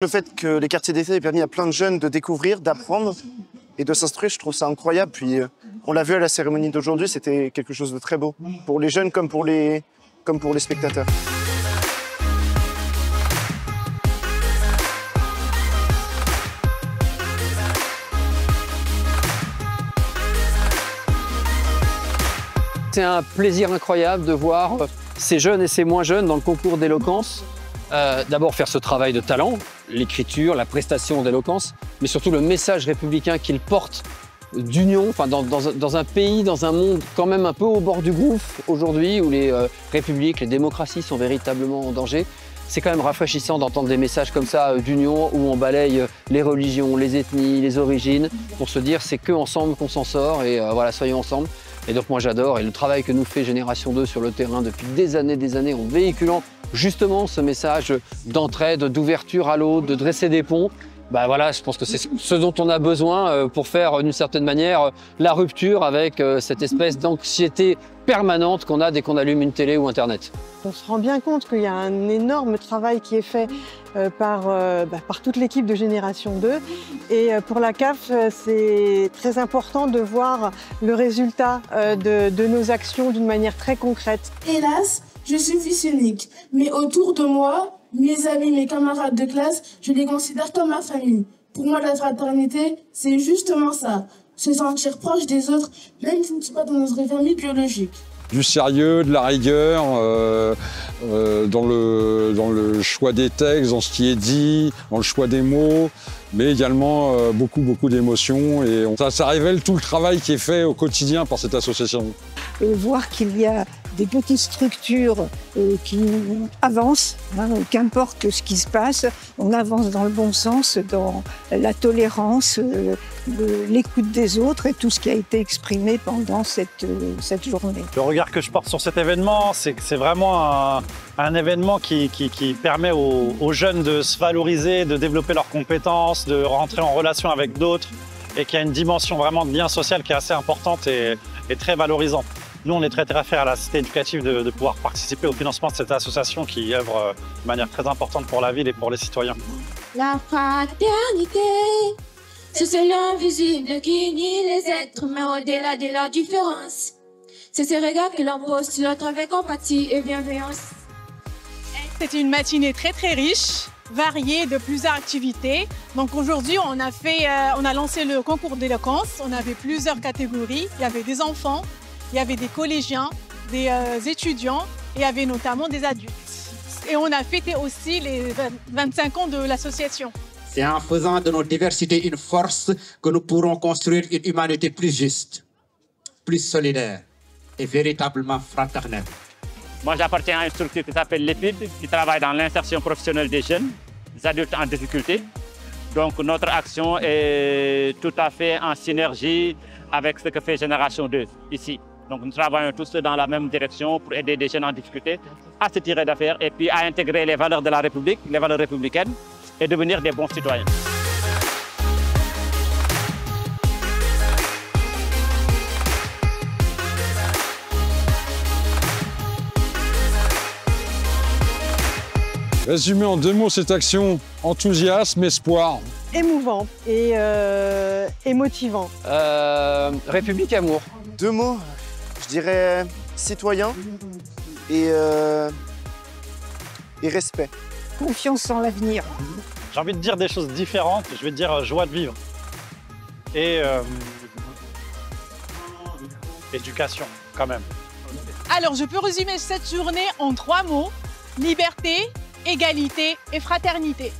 Le fait que les quartiers d'essai aient permis à plein de jeunes de découvrir, d'apprendre et de s'instruire, je trouve ça incroyable. Puis on l'a vu à la cérémonie d'aujourd'hui, c'était quelque chose de très beau, pour les jeunes comme pour les spectateurs. C'est un plaisir incroyable de voir ces jeunes et ces moins jeunes dans le concours d'éloquence. D'abord faire ce travail de talent, l'écriture, la prestation d'éloquence, mais surtout le message républicain qu'ils portent d'union, enfin dans un pays, dans un monde quand même un peu au bord du gouffre aujourd'hui, où les républiques, les démocraties sont véritablement en danger. C'est quand même rafraîchissant d'entendre des messages comme ça d'union, où on balaye les religions, les ethnies, les origines, pour se dire c'est qu'ensemble qu'on s'en sort, et voilà, soyons ensemble. Et donc moi j'adore, et le travail que nous fait Génération 2 sur le terrain depuis des années en véhiculant justement ce message d'entraide, d'ouverture à l'autre, de dresser des ponts, bah voilà, je pense que c'est ce dont on a besoin pour faire d'une certaine manière la rupture avec cette espèce d'anxiété permanente qu'on a dès qu'on allume une télé ou Internet. On se rend bien compte qu'il y a un énorme travail qui est fait par toute l'équipe de Génération 2. Et pour la CAF, c'est très important de voir le résultat de nos actions d'une manière très concrète. Hélas, je suis fils unique, mais autour de moi, mes amis, mes camarades de classe, je les considère comme ma famille. Pour moi, la fraternité, c'est justement ça, se sentir proche des autres, même si ce n'est pas dans notre famille biologique. Du sérieux, de la rigueur, dans le choix des textes, dans ce qui est dit, dans le choix des mots, mais également beaucoup d'émotions. Et ça révèle tout le travail qui est fait au quotidien par cette association. Et voir qu'il y a des petites structures qui avancent, qu'importe ce qui se passe, on avance dans le bon sens, dans la tolérance, l'écoute des autres et tout ce qui a été exprimé pendant cette journée. Le regard que je porte sur cet événement, c'est que c'est vraiment un événement qui permet aux jeunes de se valoriser, de développer leurs compétences, de rentrer en relation avec d'autres et qui a une dimension vraiment de lien social qui est assez importante et très valorisante. Nous, on est très fiers à la Cité éducative de pouvoir participer au financement de cette association qui œuvre de manière très importante pour la ville et pour les citoyens. La fraternité, c'est ce lien visible qui unit les êtres, mais au-delà de la différence. C'est ce regard qui l'embrasse sur l'autre avec empathie et bienveillance. C'était une matinée très riche, variée de plusieurs activités. Donc aujourd'hui, on a lancé le concours d'éloquence. On avait plusieurs catégories. Il y avait des enfants, il y avait des collégiens, des étudiants et il y avait notamment des adultes. Et on a fêté aussi les 25 ans de l'association. C'est en faisant de nos diversités une force que nous pourrons construire une humanité plus juste, plus solidaire et véritablement fraternelle. Moi, j'appartiens à une structure qui s'appelle l'EPID, qui travaille dans l'insertion professionnelle des jeunes, des adultes en difficulté. Donc notre action est tout à fait en synergie avec ce que fait Génération 2 ici. Donc nous travaillons tous dans la même direction pour aider des jeunes en difficulté à se tirer d'affaire et puis à intégrer les valeurs de la République, les valeurs républicaines et devenir des bons citoyens. Résumer en 2 mots cette action, enthousiasme, espoir. Émouvant et émotivant. République amour. 2 mots, je dirais citoyen et respect. Confiance en l'avenir. J'ai envie de dire des choses différentes, je vais dire joie de vivre et éducation quand même. Alors je peux résumer cette journée en 3 mots, liberté, égalité et fraternité.